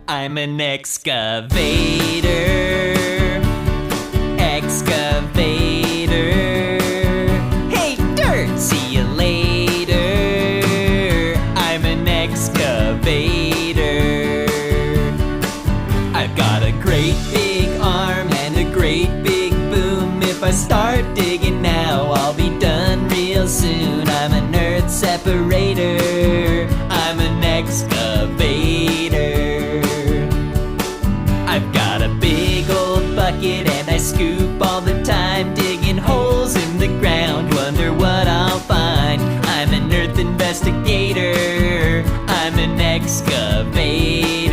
I'm an excavator. Excavator. Hey, dirt! See you later. I'm an excavator. I've got a great big arm and a great big boom. If I start digging now, I'll be done real soon. I'm an earth separator. I'm an excavator. I've got a big old bucket and I scoop all the time, digging holes in the ground, wonder what I'll find. I'm an earth investigator. I'm an excavator.